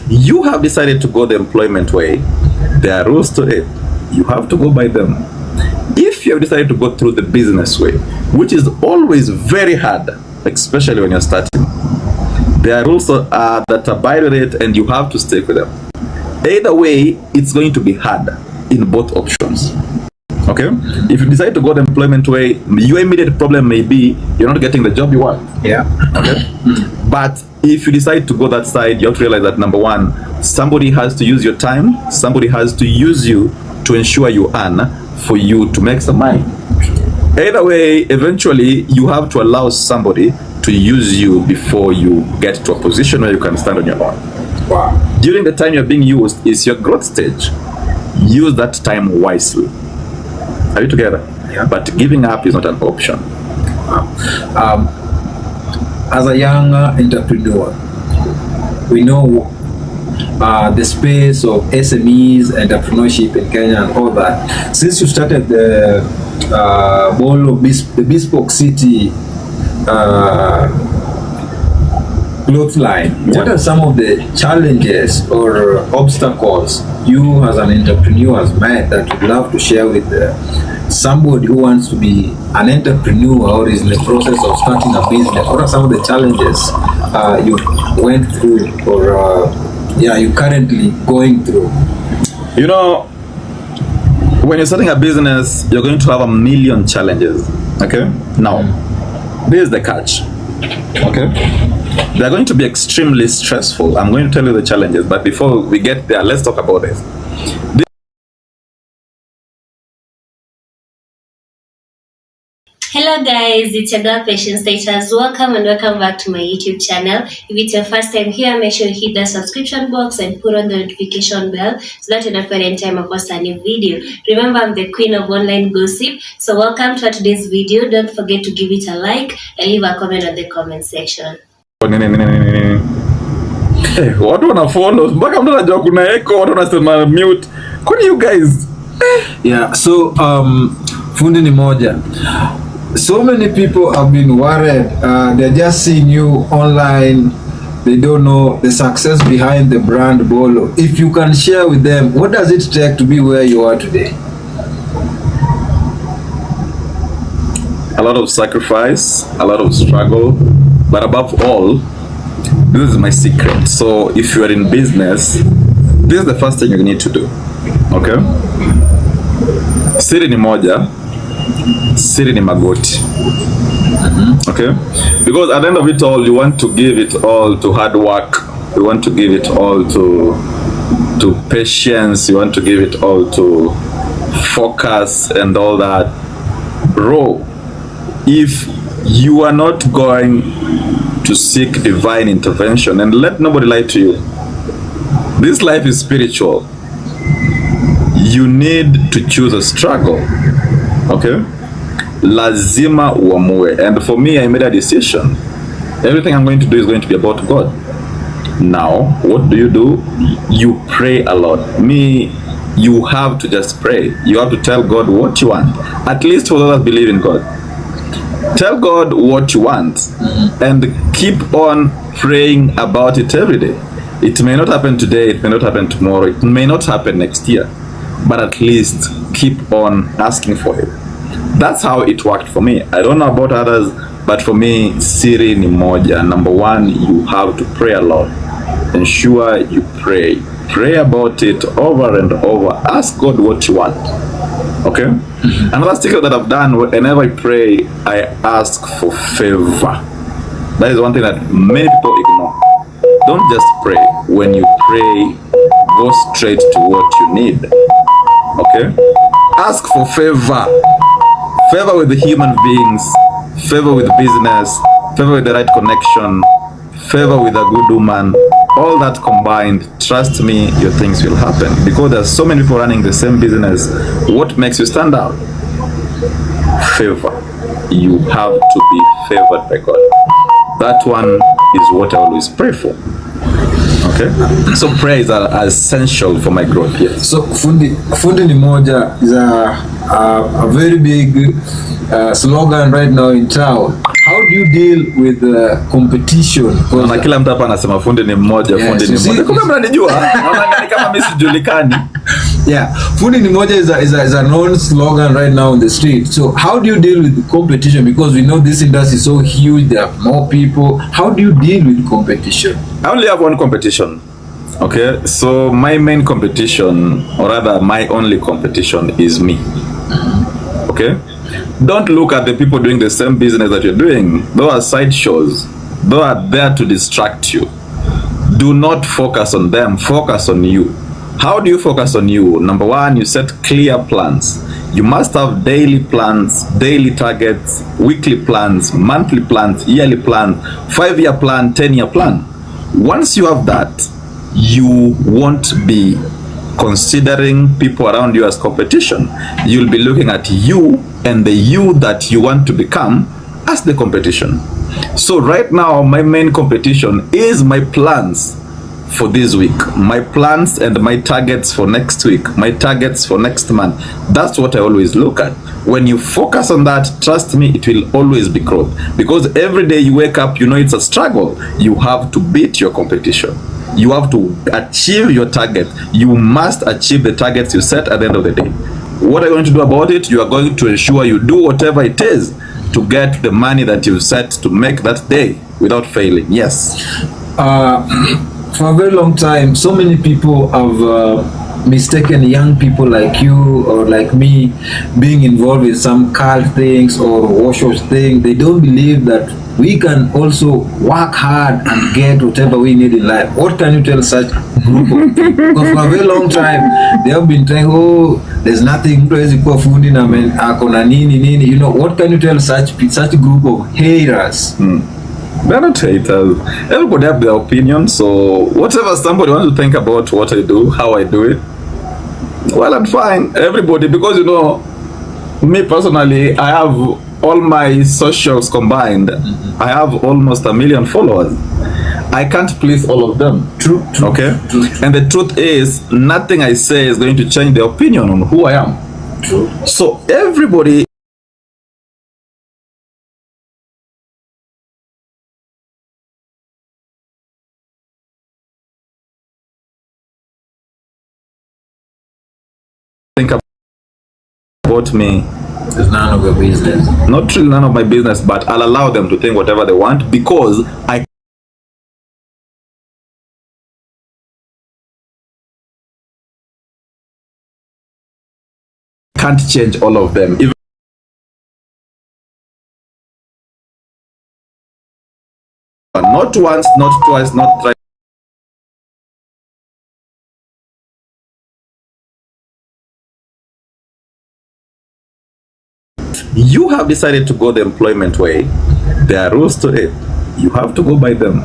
You have decided to go the employment way. There are rules to it. You have to go by them. If you have decided to go through the business way, which is always very hard, especially when you're starting, there are rules that abide with it, and you have to stick with them. Either way, it's going to be hard in both options. Okay? If you decide to go the employment way, your immediate problem may be you're not getting the job you want. Yeah. Okay? But if you decide to go that side, you have to realize that number one, somebody has to use your time, somebody has to use you to ensure you earn for you to make some money. Either way, eventually you have to allow somebody to use you before you get to a position where you can stand on your own. Wow. During the time you're being used is your growth stage. Use that time wisely. Are you together? Yeah. But giving up is not an option. As a young entrepreneur, we know the space of SMEs, entrepreneurship in Kenya and all that. Since you started the Bolo, the Bespoke City cloth line, what are some of the challenges or obstacles you as an entrepreneur has met that you'd love to share with somebody who wants to be an entrepreneur or is in the process of starting a business? What are some of the challenges you went through or you're currently going through? You know, when you're starting a business, you're going to have a million challenges. Okay? Now, this is the catch. Okay? They're going to be extremely stressful. I'm going to tell you the challenges, but before we get there, let's talk about this. Hello guys, it's your girl Patience Status. Welcome and welcome back to my YouTube channel. If it's your first time here, make sure you hit the subscription box and put on the notification bell so that you don't forget any time I post a new video. Remember, I'm the queen of online gossip. So welcome to today's video. Don't forget to give it a like and leave a comment on the comment section. Hey, watu wana follow mpaka mtu anajua kuna echo, watu wanasema mute. Kwani you guys? Yeah, so fundi ni moja. So many people have been worried. They're just seeing you online. They don't know the success behind the brand Bolo. If you can share with them, what does it take to be where you are today? A lot of sacrifice, a lot of struggle, but above all, this is my secret. So if you are in business, this is the first thing you need to do. Okay? Siri ni moja, siri ni magoti. Okay? Because at the end of it all, you want to give it all to hard work. You want to give it all to patience. You want to give it all to focus and all that. Bro, if you are not going to seek divine intervention, and let nobody lie to you, this life is spiritual. You need to choose a struggle. Okay? Lazima uamue. And for me, I made a decision. Everything I'm going to do is going to be about God. Now, what do? You pray a lot. You have to just pray. You have to tell God what you want. At least for those that believe in God. Tell God what you want and keep on praying about it every day. It may not happen today, it may not happen tomorrow, it may not happen next year, but at least keep on asking for it. That's how it worked for me. I don't know about others, but for me, siri ni moja. Number one, you have to pray a lot. Ensure you pray. Pray about it over and over. Ask God what you want. Okay? Another secret that I've done, whenever I pray, I ask for favor. That is one thing that many people ignore. Don't just pray. When you pray, go straight to what you need. Okay? Ask for favor. Favor with the human beings, favor with business, favor with the right connection, favor with a good woman. All that combined, trust me, your things will happen. Because there's so many people running the same business. What makes you stand out? Favor. You have to be favored by God. That one is what I always pray for. Okay? So prayer is essential for my growth. Yes. So fundi ni moja is a very big slogan right now in town. How do you deal with competition? Na kila mtu hapa anasema fundi ni mmoja, fundi ni mmoja. Kumbe mnanijua? Naona kama mimi sijulikani. Yeah, fundi ni moja is a known slogan right now on the street. So how do you deal with competition? Because we know this industry is so huge, there are more people. How do you deal with competition? I only have one competition. Okay, so my main competition, or rather my only competition, is me. Okay, don't look at the people doing the same business that you're doing. Those are side shows. Those are there to distract you. Do not focus on them, focus on you. How do you focus on you? Number one, you set clear plans. You must have daily plans, daily targets, weekly plans, monthly plans, yearly plans, 5-year plan, 10-year plan. Once you have that, you won't be considering people around you as competition. You'll be looking at you and the you that you want to become as the competition. So right now, my main competition is my plans for this week, my plans and my targets for next week, my targets for next month. That's what I always look at. When you focus on that, trust me, it will always be growth. Because every day you wake up, you know it's a struggle. You have to beat your competition. You have to achieve your target. You must achieve the targets you set at the end of the day. What are you going to do about it? You are going to ensure you do whatever it is to get the money that you set to make that day without failing. Yes. For a very long time, so many people have mistaken young people like you or like me being involved in some cult things or wash thing. They don't believe that we can also work hard and get whatever we need in life. What can you tell such group of people? Because for a very long time, they have been saying, oh, there's nothing crazy for food in nini. You know, what can you tell such group of haters? They're not haters. Everybody have their opinion. So whatever somebody wants to think about what I do, how I do it, well, I'm fine. Everybody, because you know, me personally, I have all my socials combined. I have almost 1 million followers. I can't please all of them. True. Okay. True. And the truth is, nothing I say is going to change their opinion on who I am. True. So everybody think about me. It's none of your business. Not really none of my business, but I'll allow them to think whatever they want because I can't change all of them. Even not once, not twice, not thrice. You have decided to go the employment way. There are rules to it. You have to go by them.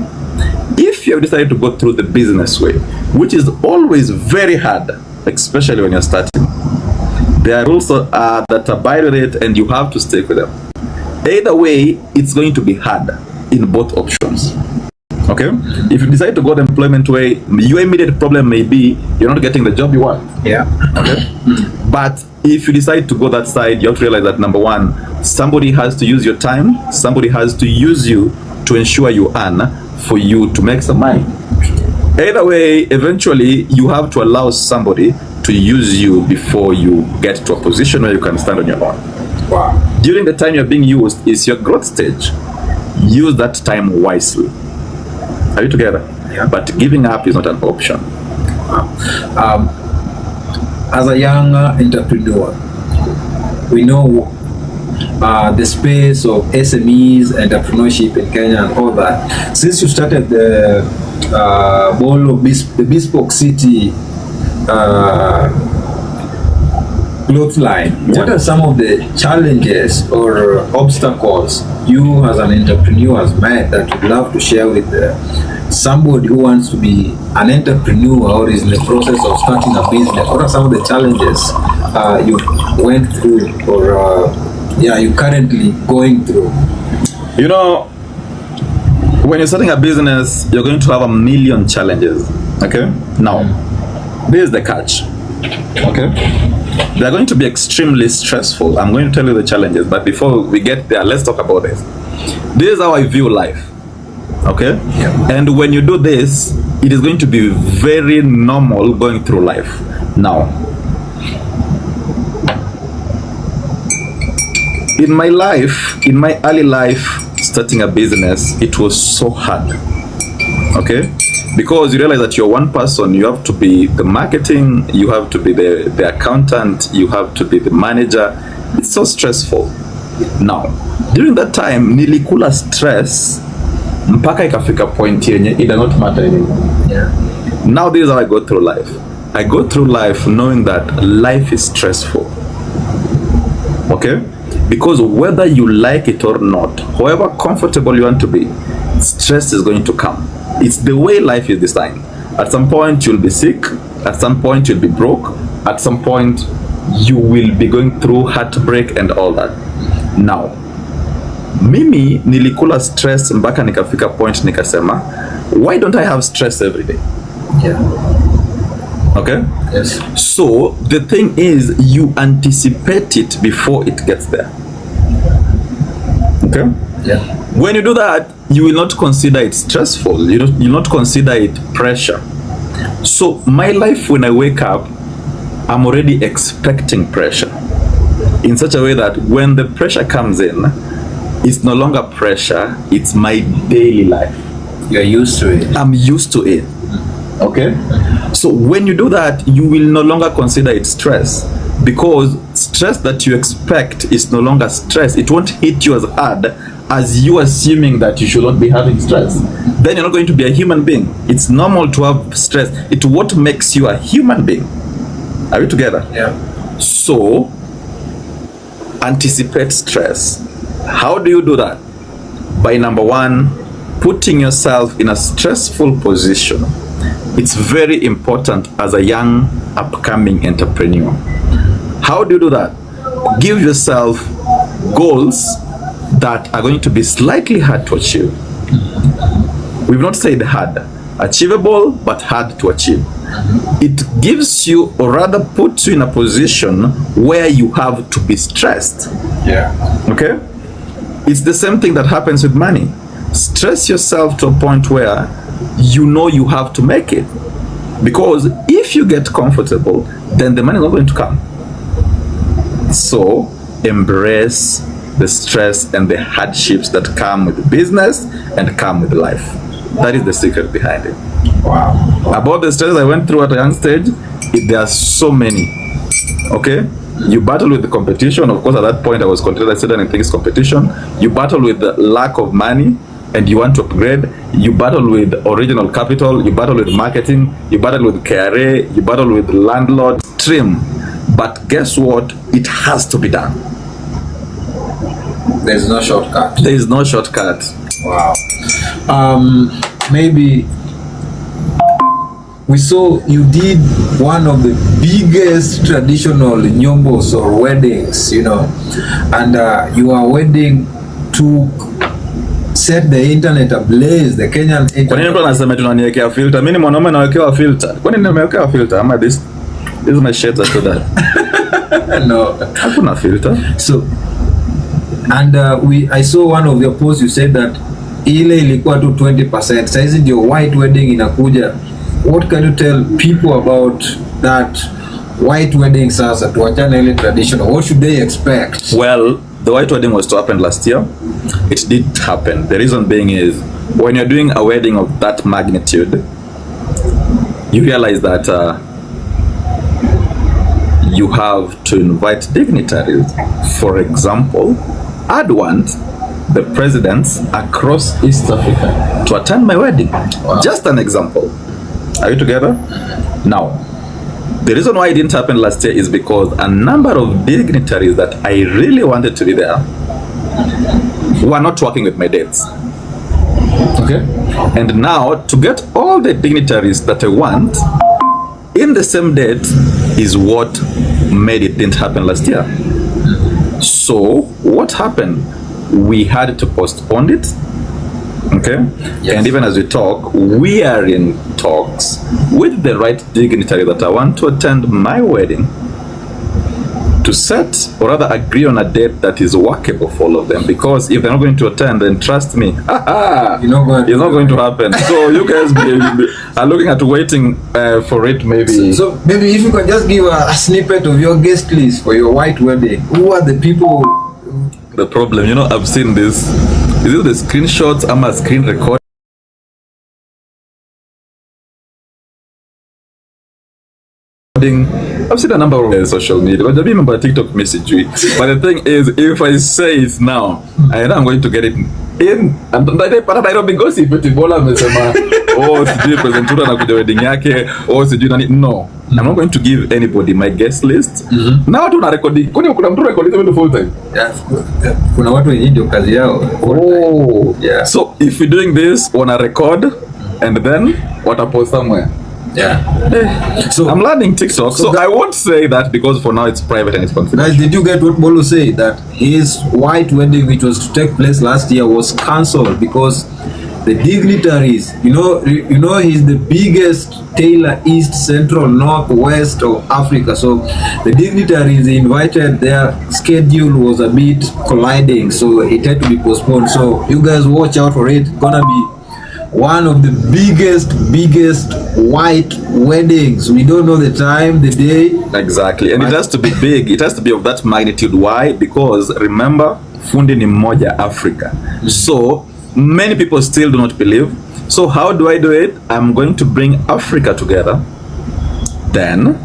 If you have decided to go through the business way, which is always very hard, especially when you're starting, there are rules that abide with it and you have to stick with them. Either way, it's going to be hard in both options. Okay? If you decide to go the employment way, your immediate problem may be you're not getting the job you want. Yeah. Okay? But if you decide to go that side, you have to realize that number one, somebody has to use your time, somebody has to use you to ensure you earn for you to make some money. Either way, eventually you have to allow somebody to use you before you get to a position where you can stand on your own. Wow. During the time you're being used is your growth stage. Use that time wisely. Are you together? Yeah. But giving up is not an option. Wow. As a young entrepreneur, we know the space of SMEs, entrepreneurship in Kenya and all that. Since you started the Bolo, the Bespoke City cloth line, what are some of the challenges or obstacles you as an entrepreneur has met that you'd love to share with somebody who wants to be an entrepreneur or is in the process of starting a business? What are some of the challenges you went through or you're currently going through? You know, when you're starting a business, you're going to have 1 million challenges. Okay? Now, this is the catch. Okay? They're going to be extremely stressful. I'm going to tell you the challenges, but before we get there, let's talk about this. This is how I view life. Okay? Yeah. And when you do this, it is going to be very normal going through life. Now, in my life, in my early life, starting a business, it was so hard. Okay? Because you realize that you're one person, you have to be the marketing, you have to be the accountant, you have to be the manager. It's so stressful. Now, during that time, nilikula stress mpaka ikafika point yenye it does not matter anymore. Yeah. Now this is how I go through life. I go through life knowing that life is stressful. Okay? Because whether you like it or not, however comfortable you want to be, stress is going to come. It's the way life is designed. At some point you'll be sick, at some point you'll be broke, at some point you will be going through heartbreak and all that. Now, mimi nilikula stress mpaka nikafika point nikasema, why don't I have stress every day? Yeah. Okay? Yes. So the thing is, you anticipate it before it gets there. Okay? Yeah. When you do that, you will not consider it stressful. You'll not consider it pressure. So my life, when I wake up, I'm already expecting pressure in such a way that when the pressure comes in, it's no longer pressure, it's my daily life. You're used to it. I'm used to it. Okay? So when you do that, you will no longer consider it stress, because stress that you expect is no longer stress. It won't hit you as hard as you assuming that you should not be having stress. Then you're not going to be a human being. It's normal to have stress. It's what makes you a human being. Are we together? Yeah. So anticipate stress. How do you do that? By number one, putting yourself in a stressful position. It's very important as a young upcoming entrepreneur. How do you do that? Give yourself goals that are going to be slightly hard to achieve. We've not said hard, achievable, but hard to achieve. It gives you, or rather puts you in a position where you have to be stressed. Yeah. Okay? It's the same thing that happens with money. Stress yourself to a point where you know you have to make it. Because if you get comfortable, then the money is not going to come. So embrace the stress and the hardships that come with business and come with life. That is the secret behind it. Wow. About the stress I went through at a young stage, there are so many. Okay? You battle with the competition. Of course, at that point I was considered certain things competition. You battle with the lack of money and you want to upgrade. You battle with original capital. You battle with marketing. You battle with KRA. You battle with landlord stream. But guess what? It has to be done. There's no shortcut. There is no shortcut. Wow. Maybe we saw you did one of the biggest traditional nyombos or weddings, you know, and your wedding took set the internet ablaze, the Kenyan internet. Kwa nini mtu anasema tunaniwekea filter? Mimi ni mwanaume nawekewa filter. Kwa nini nimewekewa filter? Ama this is my shades after that. No. Hakuna filter. So and I saw one of your posts, you said that ile ilikuwa tu 20%. Saizi ndio white wedding inakuja. What can you tell people about that white wedding sasa? Tuachane ile traditional. What should they expect? Well, the white wedding was to happen last year. It did happen. The reason being is when you're doing a wedding of that magnitude, you realize that you have to invite dignitaries. For example, I'd want the presidents across East Africa to attend my wedding. Wow. Just an example. Are you together? Now, the reason why it didn't happen last year is because a number of dignitaries that I really wanted to be there were not working with my dates. Okay? And now, to get all the dignitaries that I want in the same date is what made it didn't happen last year. So, what happened? We had to postpone it. Okay? Yes. And even as we talk, we are in talks with the right dignitary that I want to attend my wedding to set or rather agree on a date that is workable for all of them, because if they're not going to attend, then trust me, it's not going to happen. So you guys are looking at waiting for it, maybe. So maybe if you can just give a snippet of your guest list for your white wedding. Who are the people? The problem, I've seen this. Is it the screenshots? I'm a screen record. I've seen a number of social media, but I remember TikTok message me. But the thing is, if I say it now, I know I'm going to get it in. And I don't be gossip. But Bolo amesema, sijui presentura na kuja wedding yake, sijui nani. No, I'm not going to give anybody my guest list. Now tuna recording. Kuna mtu recording the full time. Kuna watu wenye ndio kazi yao. Yeah. So if you're doing this, wanna record and then watapost somewhere. Yeah. So I'm learning TikTok, so I won't say that because for now it's private and it's confidential. Guys, did you get what Bolo said? That his white wedding, which was to take place last year, was cancelled because the Dignitaries, you know, he's the biggest tailor East, Central, North, West of Africa. So the Dignitaries invited, their schedule was a bit colliding, so it had to be postponed. So you guys watch out for it. It's gonna be one of the biggest white weddings. We don't know the time, the day. Exactly, and it has to be big. It has to be of that magnitude. Why? Because remember, fundi ni mmoja Africa. So many people still do not believe. So how do I do it? I'm going to bring Africa together. Then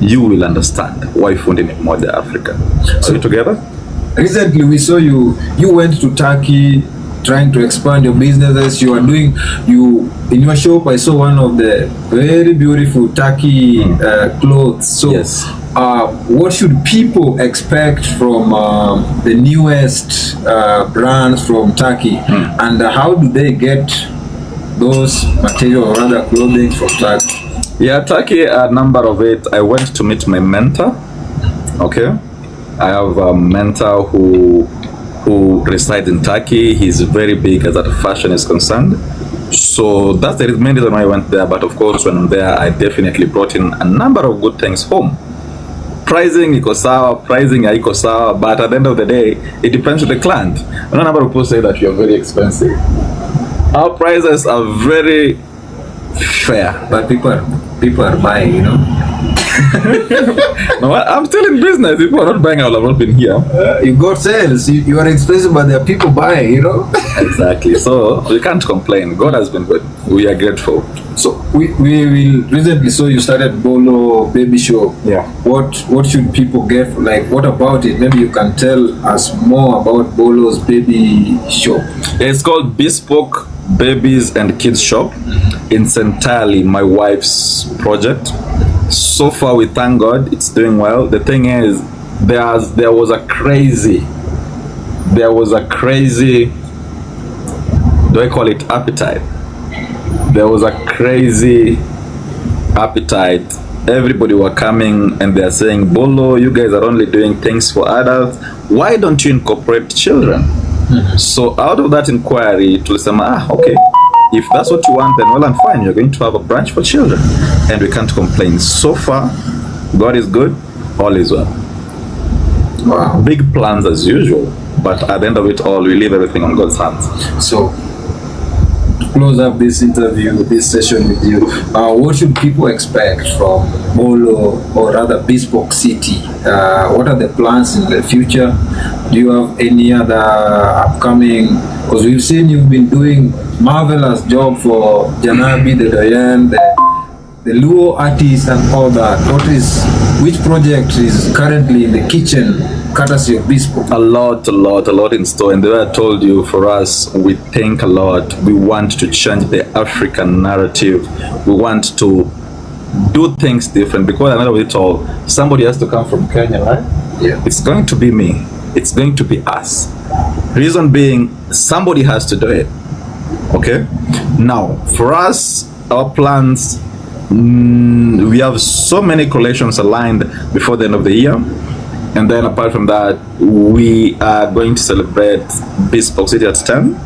you will understand why fundi ni mmoja Africa. So we together? Recently we saw you went to Turkey trying to expand your businesses. You are doing, in your shop I saw one of the very beautiful Turkey clothes. So yes. What should people expect from the newest brands from Turkey, and how do they get those material or other clothing from Turkey? Yeah, Turkey, a number of it. I went to meet my mentor. Okay, I have a mentor who resides in Turkey. He's very big as that fashion is concerned. So that's the main reason why I went there. But of course, when I'm there, I definitely brought in a number of good things home. Pricing iko sawa, pricing haiko sawa, but at the end of the day, it depends on the client. A number of people say that you are very expensive. Our prices are very fair, but people are buying, No, I'm still in business. People are not buying, I would have not been here. You got sales. You are expensive, but there are people buying, Exactly. So we can't complain. God has been good. We are grateful. So we will recently saw you started Bolo Baby Show. Yeah. What should people get? Like, what about it? Maybe you can tell us more about Bolo's Baby Show. It's called Bespoke Babies and Kids Shop. It's entirely my wife's project. So far, we thank God, it's doing well. The thing is, there was a crazy, do I call it appetite? There was a crazy appetite. Everybody were coming and they're saying, Bolo, you guys are only doing things for adults. Why don't you incorporate children? So out of that inquiry, tulisema, okay, if that's what you want, then well and fine, you're going to have a branch for children. And we can't complain. So far, God is good, all is well. Wow. Big plans as usual, but at the end of it all, we leave everything on God's hands. So, to close up this interview, this session with you, what should people expect from Bolo, or rather Bespoke City? What are the plans in the future? Do you have any other upcoming? Because we've seen you've been doing marvelous job for Janabi, the Doyen, the Luo artists and all that. Which project is currently in the kitchen, courtesy of Bespoke? A lot in store. And the way I told you, for us, we think a lot. We want to change the African narrative. We want to do things different, because at the end of it all, somebody has to come from Kenya, right? Yeah. It's going to be me. It's going to be us. Reason being, somebody has to do it. Okay? Now, for us, our plans, we have so many collections aligned before the end of the year. And then apart from that, we are going to celebrate Bespoke City at 10.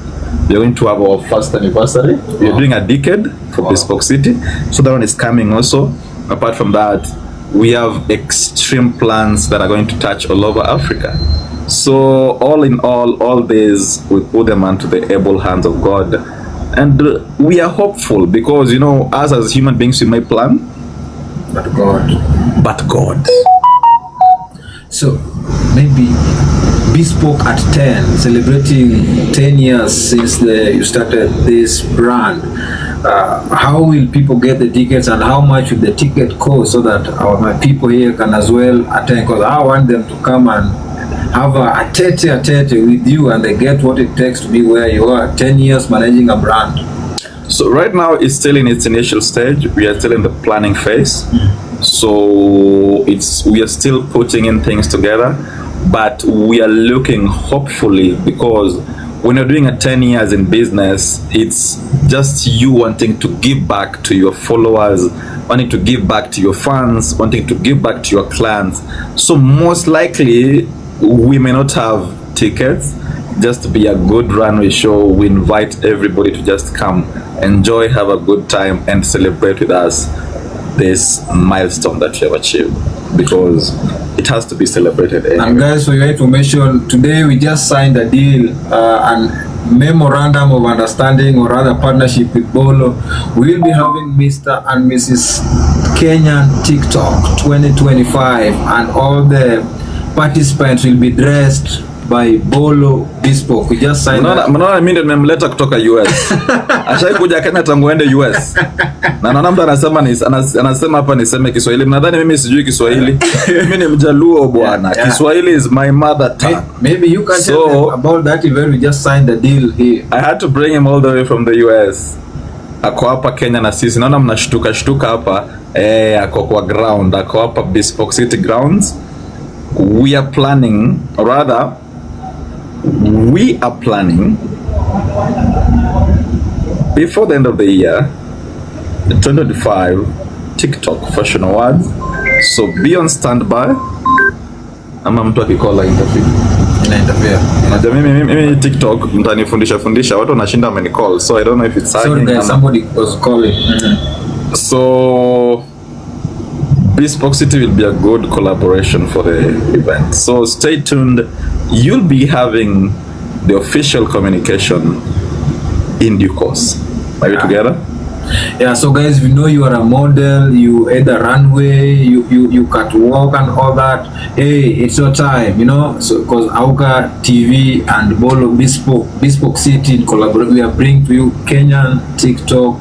We're going to have our first anniversary. We're doing a decade for Bespoke City. So that one is coming also. Apart from that, we have extreme plans that are going to touch all over Africa. So all in all these, we put them onto the able hands of God. And we are hopeful because, you know, us as human beings, we may plan. But God. But God. So maybe Bespoke at 10, celebrating 10 years since you started this brand. How will people get the tickets and how much will the ticket cost so that my people here can as well attend? Because I want them to come and have a tete with you and they get what it takes to be where you are. 10 years managing a brand. So right now it's still in its initial stage. We are still in the planning phase. So we are still putting in things together, but we are looking hopefully, because when you're doing a 10 years in business, it's just you wanting to give back to your followers, wanting to give back to your fans, wanting to give back to your clients. So most likely we may not have tickets, just to be a good runway show. We invite everybody to just come, enjoy, have a good time, and celebrate with us this milestone that we have achieved, because it has to be celebrated anyway. And guys, for your information, today we just signed a deal, and memorandum of understanding, or rather partnership with Bolo. We will be having Mr. and Mrs. Kenyan TikTok 2025, and all the participants will be dressed by Bolo Bespoke. We just signed that. Mnaona mimi ndio nimemleta kutoka US. Ashaikuja Kenya tangu ende US. Na naona mtu anasema hapa niseme Kiswahili. Mnadhani mimi sijui Kiswahili? Mimi ni Mjaluo bwana. Yeah. Kiswahili is my mother tongue. Maybe you can tell them about that event. We just signed a deal here. I had to bring him all the way from the US. Ako hapa Kenya na sisi. Naona mnashtuka hapa. Ako kwa ground. Ako hapa Bespoke City grounds. We are planning before the end of the year, the 2025 TikTok Fashion Awards. So be on standby. Ama mtu akikola interview. Unajua mimi TikTok mtanifundisha watu wanashinda amenicall. So I don't know if it's sorry guys, somebody was calling. So Bespoke City will be a good collaboration for the event. So stay tuned. You'll be having the official communication in due course. Are we together? Yeah, so guys, we know you are a model, you either runway, you catwalk and all that. Hey, it's your time, you know. So because Auka TV and Bolo Bespoke City in collaboration, we are bringing to you Kenyan TikTok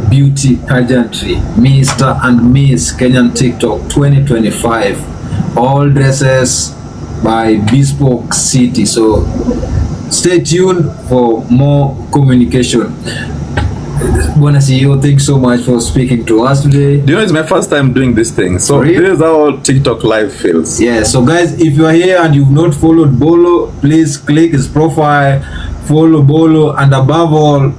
beauty pageantry, Mr. and Miss Kenyan TikTok 2025, all dresses by Bespoke City. So stay tuned for more communication. Bwana CEO, thanks so much for speaking to us today. Do you know it's my first time doing this thing? So really? This is how TikTok live feels. Yeah, so guys, if you are here and you've not followed Bolo, please click his profile, follow Bolo, and above all,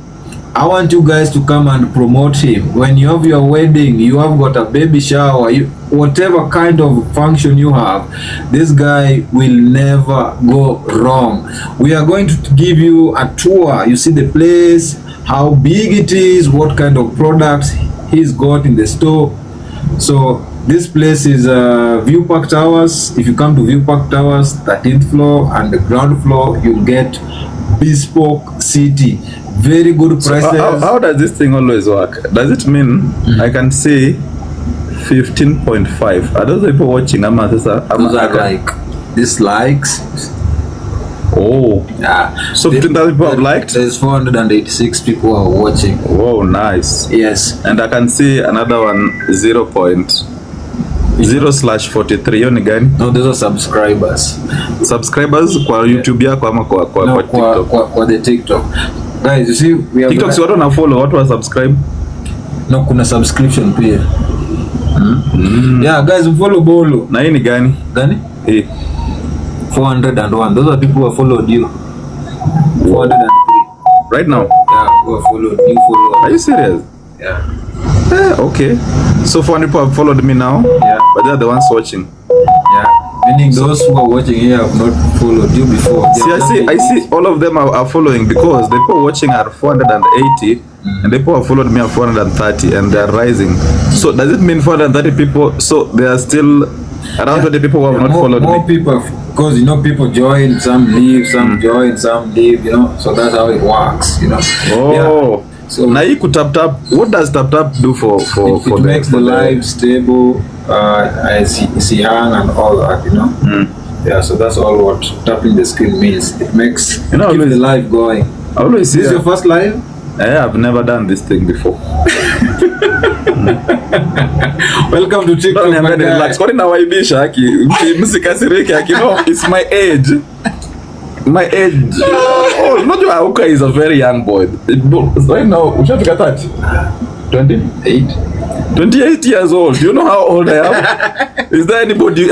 I want you guys to come and promote him. When you have your wedding, you have got a baby shower, whatever kind of function you have, this guy will never go wrong. We are going to give you a tour. You see the place, how big it is, what kind of products he's got in the store. So this place is View Park Towers. If you come to View Park Towers, 13th floor and the ground floor, you'll get Bespoke City. Very good prices. So how does this thing always work? Does it mean I can see 15.5? Are those people watching? Those are like dislikes. Oh, yeah. So 15,000 people have liked? There's 486 people who are watching. Whoa, nice. Yes. And I can see another one 0.0/43. Hiyo ni gani? No, those are subscribers. Subscribers kwa YouTube yako ama kwa TikTok? Kwa the TikTok. Guys, you see, we have TikTok si watu wana follow, watu wa subscribe. No, kuna subscription pia. Yeah, guys, follow Bolo. Na hii ni gani? Gani? 401. Those are people who have followed you. 403. Right now? Yeah, who have followed you. Are you serious? Yeah. Okay. So 400 people have followed me now. Yeah. But they're the ones watching. Yeah. Meaning those who are watching here have not followed you before. See, I see all of them are following, because the people watching are 480 and the people who followed me are 430 and they are rising. So does it mean 430 people? So there are still around 20 people who have not followed more me. People, because you know, people join, some leave, some join, some leave, you know. So that's how it works, you know. Oh. Yeah. So now you could tap. What does tap do for it makes the live stable, as young and all that, you know. Yeah, so that's all what tapping the screen means. It makes keep the live going. I always see. This is your first live? Yeah, I've never done this thing before. Welcome to TikTok. No, relax. Kwa nini nawaibisha haki? Msikasirike haki. No, it's my age. My age. Oh, unajua Auka is a very young boy. Right now, ushafika 30? 28? 28 years old. Do you know how old I am? Is there anybody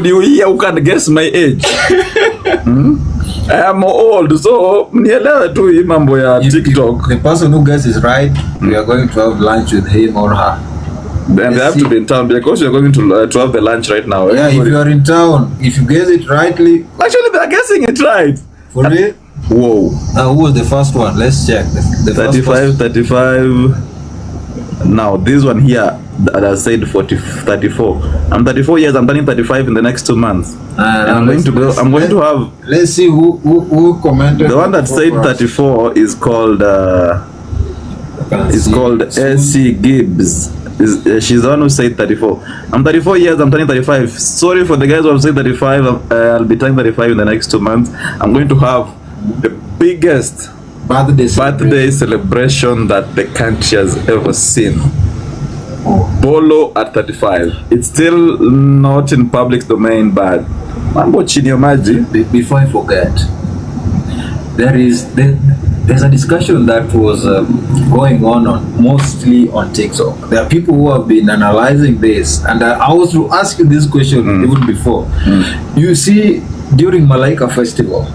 here who can guess my age? I am old, so mnielewe tu hii mambo ya TikTok. The person who guesses right, we are going to have lunch with him or her. Then they have to be in town, because you're going to have the lunch right now. Yeah, if you are in town, if you guess it rightly. Actually, they're guessing it right. For real? Whoa. Who was the first one? Let's check. The 35. Now, this one here that I said 34. I'm 34 years. I'm turning 35 in the next 2 months. And I'm going to go. I'm going to have. Let's see who commented. The one that said 34 is called. It's called S.C. Gibbs. She's the one who said 34. I'm 34 years. I'm turning 35. Sorry for the guys who have said 35. I'll be turning 35 in the next 2 months. I'm going to have the biggest birthday celebration that the country has ever seen. Bolo at 35. It's still not in public domain, but mambo chini ya maji. Before I forget, there's a discussion that was going on mostly on TikTok. There are people who have been analyzing this, and I was to ask you this question even before. You see, during Malaika Festival,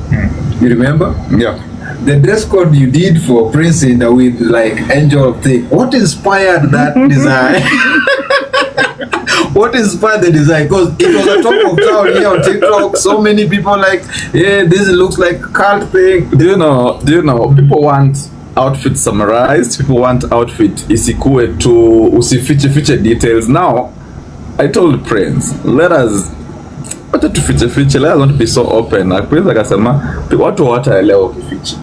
you remember? Yeah. The dress code you did for Prince Inda with like angel thing. What inspired that design? What inspired the design? Because it was a top of town here on TikTok. So many people like, yeah, this looks like a cult thing. Do you know? People want outfit summarized. People want outfit isikue to usifiche details. Now, I told Prince, let us not be so open. Like Prince akasema, watu wataelewa ukifiche.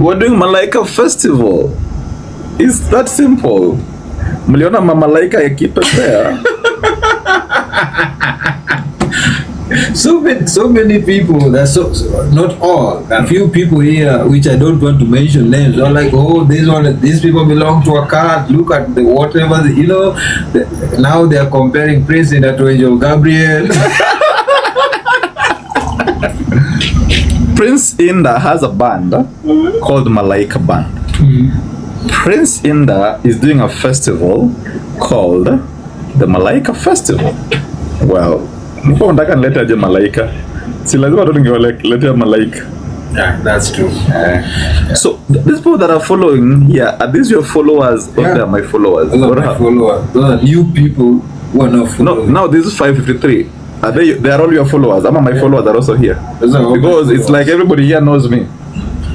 We're doing Malaika Festival. It's that simple. Mliona Malaika yakipepea. So many people, not all, a few people here, which I don't want to mention names, are like, oh, these people belong to a cult, look at the whatever, you know, now they are comparing Prince Inda to Angel Gabriel. Prince Inda has a band called Malaika Band. Prince Inda is doing a festival called the Malaika Festival. Well, mpo ndaka nilete aje Malaika. Si lazima tu ningewaletea Malaika. Yeah, that's true. So these people that are following here, are these your followers or they are my followers? Those are my followers. Those are new people who are not following. No, this is 553. They are all your followers. My followers are also here. Because it's like everybody here knows me.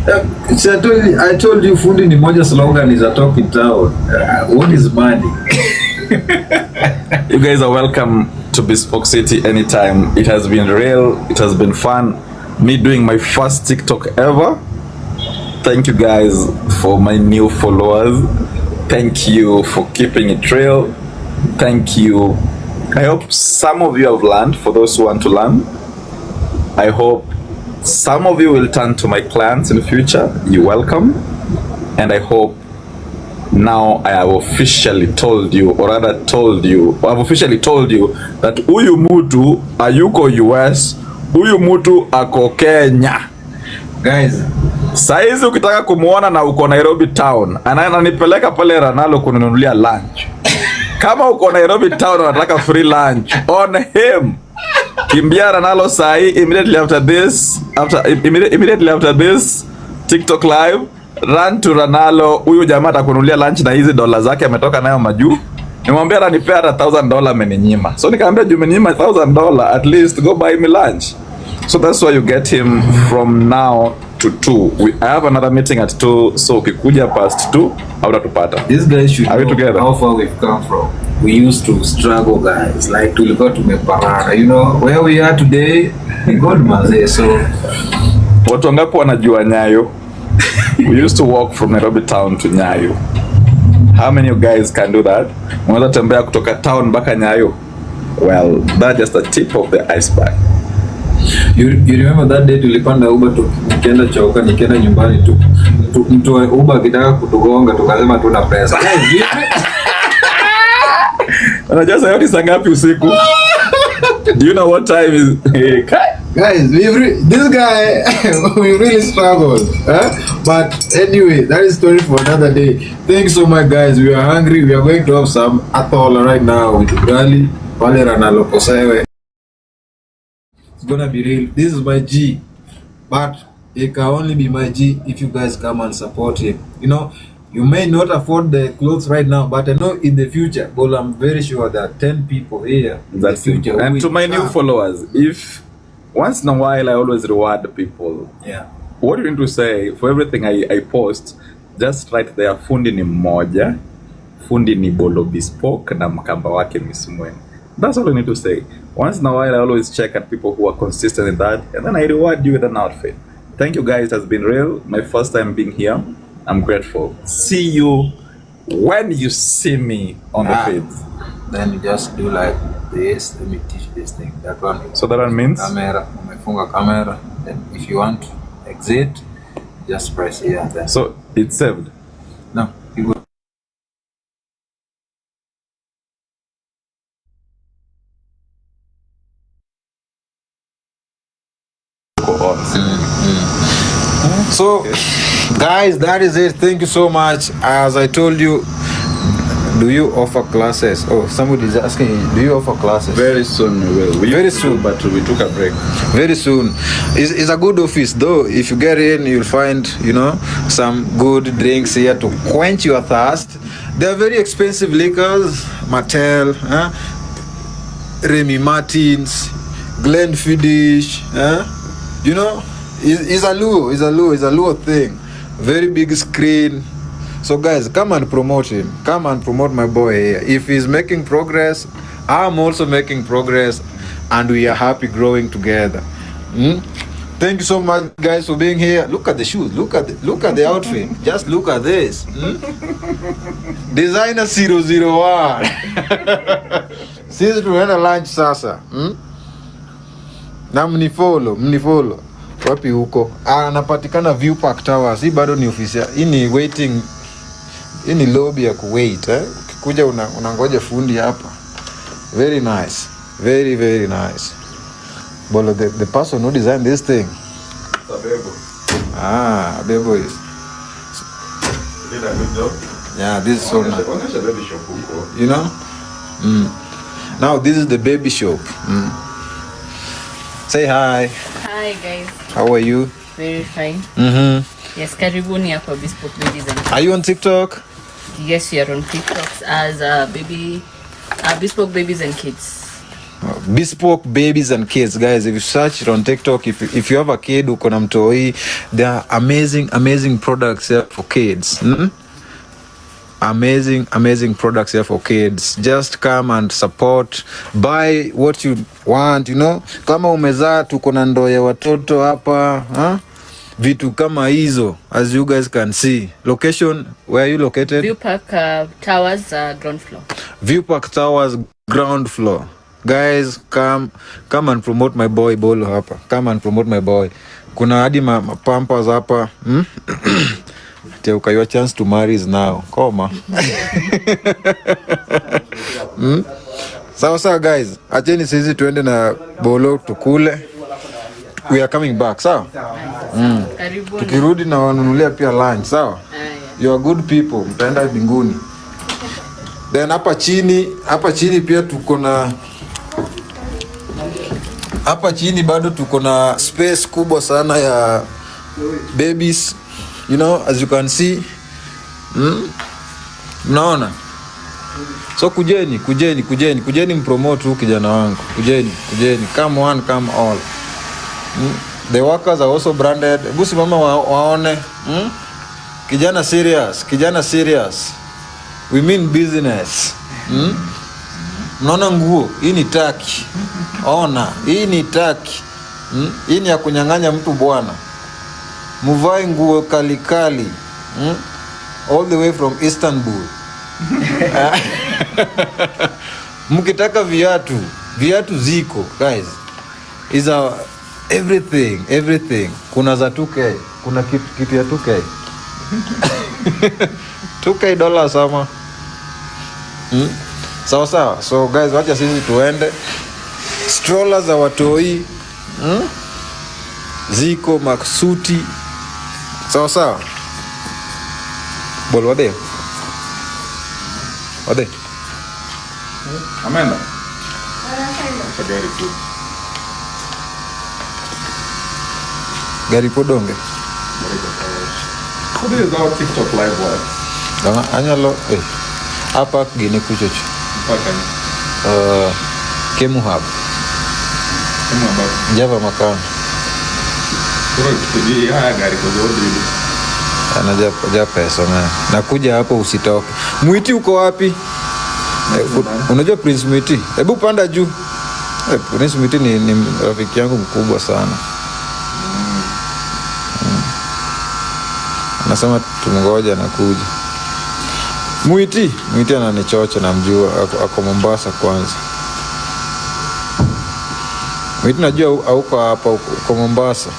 I told you Fundi ni moja slogan is a talk in town. What is money? You guys are welcome to Bespoke City anytime. It has been real. It has been fun. Me doing my first TikTok ever. Thank you guys for my new followers. Thank you for keeping it real. Thank you. I hope some of you have learned, for those who want to learn. I hope some of you will turn to my clients in the future. You're welcome. And I hope now I have officially told you, or rather I've officially told you that huyu mutu ayuko US, huyu mutu ako Kenya. Guys, saizi ukitaka kumuona na uko Nairobi town, ananipeleka pale Ranalo kununulia lunch. Kama uko Nairobi town unataka free lunch, on him. Kimbia Ranalo sai immediately after this TikTok live. Run to Ranalo, huyu jamaa atakununulia lunch na hizi dola zake ametoka nayo majuu. Nimwambia ananipea hata $1,000 ameninyima. So nikamwambia juu umeninyima $1,000, at least go buy me lunch. So that's why you get him from now to 2. I have another meeting at 2, so ukikuja past 2 hautatupata. These guys should know together? How far we've come from. We used to struggle, guys, like tulikuwa tumeparana, you know where we are today. God maze. So watu wangapi wanajua Nyayo? We used to walk from Nairobi town to Nyayo. How many of you guys can do that? Unaweza tembea kutoka town mpaka Nyayo? Well, that's just the tip of the iceberg. You remember that day tulipanda Uber tukienda Choka, nikienda nyumbani mtu wa Uber akitaka kutugonga tukasema tuna pesa. Unajua sasa ni saa ngapi usiku? Do you know what time is? Guys, this guy we really struggled, but anyway, that is story for another day. Thanks so much, guys. We are hungry. We are going to have some athola right now with ugali pale Ranalo Kosewe. It's gonna be real. This is my G, but it can only be my G if you guys come and support him. You know, you may not afford the clothes right now, but I know in the future, well, I'm very sure there are 10 people here in the future. And to my new followers, if once in a while I always reward people. Yeah. What do you need to say for everything I post? Just write there, fundi ni mmoja, fundi ni Bolo Bespoke na mkamba wake Mismwen. That's all I need to say. Once in a while I always check at people who are consistent in that, and then I reward you with an outfit. Thank you guys, it has been real. My first time being here. I'm grateful. See you when you see me on the feed. Then you just do like this. Let me teach this thing. That one. So that one means? Camera. Umefunga camera. Then if you want to exit, just press here. Then. So it's saved? No. You go. So, guys, that is it. Thank you so much. As I told you, do you offer classes? Oh, somebody is asking, do you offer classes? Very soon we will. Very soon, but we took a break. Very soon. It's a good office, though. If you get in, you'll find, you know, some good drinks here to quench your thirst. They're very expensive liquors. Martell, Remy Martins, Glenfiddich, you know. It's a Luo thing. Very big screen. So guys, come and promote him. Come and promote my boy here. If he's making progress, I'm also making progress, and we are happy growing together. Thank you so much, guys, for being here. Look at the shoes. Look at the outfit. Just look at this. Designer 001. Sisi tunaenda lunch sasa. Na mnifollow. Wapi huko? Anapatikana View Park Towers. Hii bado ni ofisi. Hii ni waiting. Hii ni lobby ya kuwait, Ukikuja unangoja fundi hapa. Very nice. Very, very nice. Bolo, the person who designed this thing. Abebo. Abebo is. Did a good job. Yeah, this is so nice. Baby shop huko. You know? Now this is the baby shop. Say hi. Hi guys. How are you? Very fine. Yes, karibuni hapa Bespoke Babies and Kids. Are you on TikTok? Yes, we are on TikTok as Bespoke Babies and Kids. Bespoke Babies and Kids, guys. If you search it on TikTok, if you have a kid uko na mtoi, there are amazing products here for kids. Amazing products here for kids. Just come and support, buy what you want, you know. Kama umezaa tuko na ndoo ya watoto hapa, vitu kama hizo, as you guys can see. Location, where are you located? View Park Towers, ground floor. View Park Towers, ground floor. Guys, come and promote my boy Bolo hapa. Come and promote my boy. Kuna hadi pampers hapa. Your chance to marry is now. Koma. Sawa guys. Acheni sisi tuende na Bolo tukule. We are coming back, sawa? Tukirudi na wanunulia pia lunch, sawa? You are good people. Mtaenda mbinguni. Then hapa chini pia tuko na bado tuko na space kubwa sana ya babies. You know, as you can see. Mnaona? So kujeni mpromote huyu kijana wangu. Kujeni. Come one, come all. The workers are also branded. Busi mama waone. Kijana serious. We mean business. Mnaona nguo, hii ni taki. Ona, hii ni taki. Hii ni ya kunyang'anya mtu bwana. Muvai nguo kali. All the way from Istanbul. Mkitaka viatu ziko guys. Is our everything. Kuna za 2K, kuna kitu ya 2K. $2K dollars ama. Sawa. So guys, wacha sisi tuende. Strollers za watoi. Ziko maksuti. Sawa. Bolo wade. Amanda. Gari podonge. How do you go TikTok live what? Anyalo hapa gine kuchocho. Kemuhab. Java makana. Gari kododi. Anaja pesa na. Nakuja hapo usitoke. Mwiti uko wapi? Unajua Prince Mwiti? Hebu panda juu. Prince Mwiti ni rafiki yangu mkubwa sana. Anasema tumngoja nakuja. Mwiti ananichocha namjua ako Mombasa kwanza. Mwiti najua hauko hapa uko Mombasa.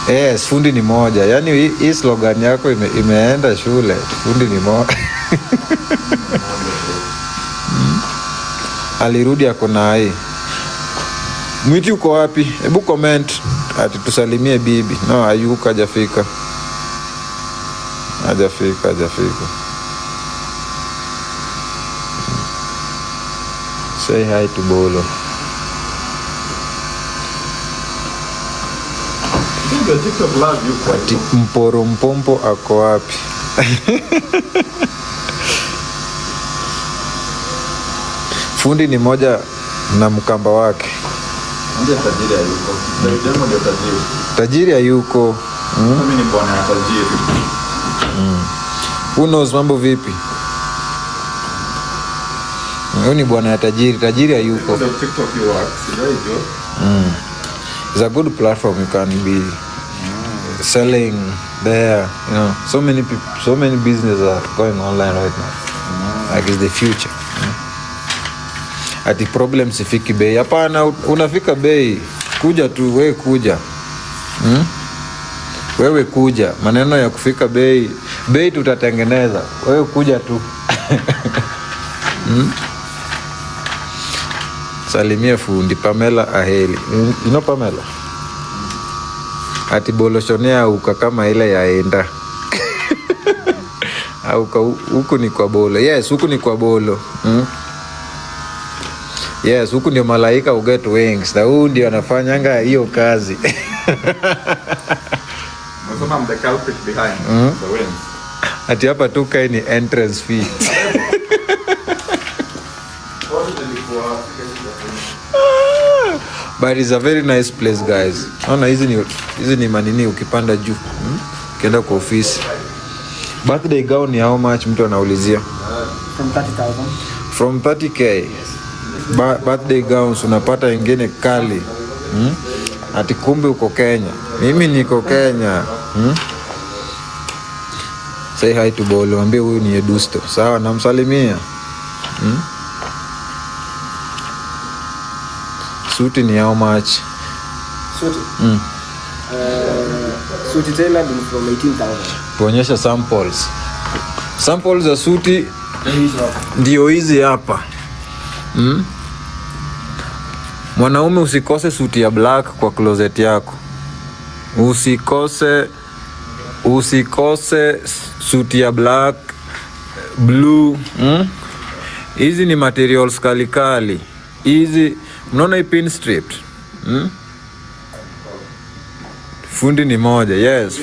Yes, fundi ni moja. Yaani hii slogan yako imeenda shule. Fundi ni moja. Alirudi ako na hii. Mwiti uko wapi? Hebu comment ati tusalimie bibi. No, hayuko hajafika. Say hi to Bolo. TikTok live yuko ati mporo mpompo ako wapi? Fundi ni moja na mkamba wake. Ndio tajiri hayuko. Ndio tajiri. Tajiri hayuko. Mimi ni bwana ya tajiri. Who knows mambo vipi? Huyu ni bwana ya tajiri hayuko. TikTok you work. It's a good platform. You can be selling there. You know, so many people, so many businesses are going online right now. Like it's the future. Ati problem sifiki bei. Hapana, unafika bei. Kuja tu, wewe kuja. Wewe kuja. Maneno ya kufika bei tutatengeneza. Wewe kuja tu. Salimia fundi Pamela Aheli. You know Pamela? Ati Bolo shonea uka kama ile yaenda. Au huku ni kwa Bolo. Yes, huku ni kwa Bolo. Yes, huku ndio malaika uget wings. Na huyu ndio anafanyanga hiyo kazi. Nasema I'm the culprit behind the wings. Ati hapa tu kai ni entrance fee. But it's a very nice place guys. Ona hizi ni manini ukipanda juu. Ukienda kwa ofisi. Birthday gown ni how much mtu anaulizia? From 30,000. From 30k. Birthday gowns unapata ingine kali. Ati kumbe uko Kenya. Mimi niko Kenya. Say hi to Bolo. Ambie huyu ni Edusto. Sawa, namsalimia. Suti ni how much? Suti? Suti tailored from 18,000. Tuonyesha samples. Samples za suti ndio hizi hapa. Mwanaume usikose suti ya black kwa closet yako. Usikose suti ya black, blue. Hizi ni materials kali. Hizi mnaona hii pin strip. Fundi ni moja. Yes,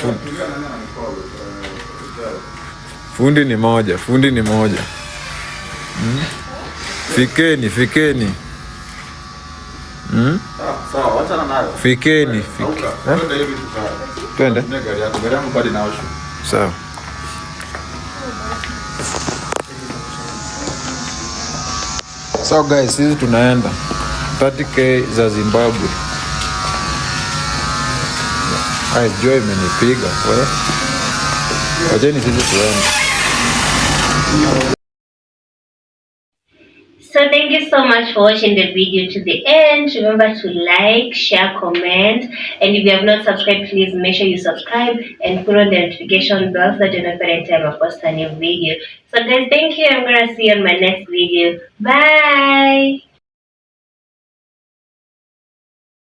Fundi ni moja. Fikeni. Sawa, wacha na nayo. Fikeni. Twende hivi tukae. Twende. Gari yangu bado inaoshwa. Sawa. So guys, sisi tunaenda 30k za Zimbabwe. Joy imenipiga. Wacheni sisi tuende. So thank you so much for watching the video to the end. Remember to like, share, comment, and if you have not subscribed, please make sure you subscribe and put on the notification bell so that you know every time I post a new video. So guys, thank you. I'm gonna see you on my next video. Bye.